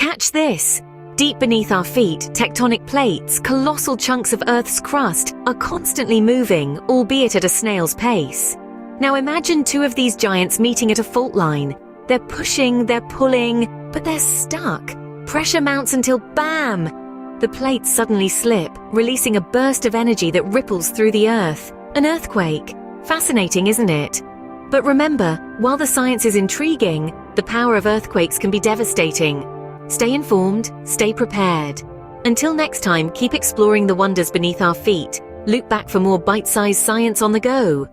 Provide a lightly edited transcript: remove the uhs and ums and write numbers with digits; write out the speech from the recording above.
Catch this! Deep beneath our feet, tectonic plates, colossal chunks of Earth's crust, are constantly moving, albeit at a snail's pace. Now imagine two of these giants meeting at a fault line. They're pushing, they're pulling, but they're stuck. Pressure mounts until BAM! The plates suddenly slip, releasing a burst of energy that ripples through the Earth. An earthquake. Fascinating, isn't it? But remember, while the science is intriguing, the power of earthquakes can be devastating. Stay informed, stay prepared. Until next time, keep exploring the wonders beneath our feet. Loop back for more bite-sized science on the go.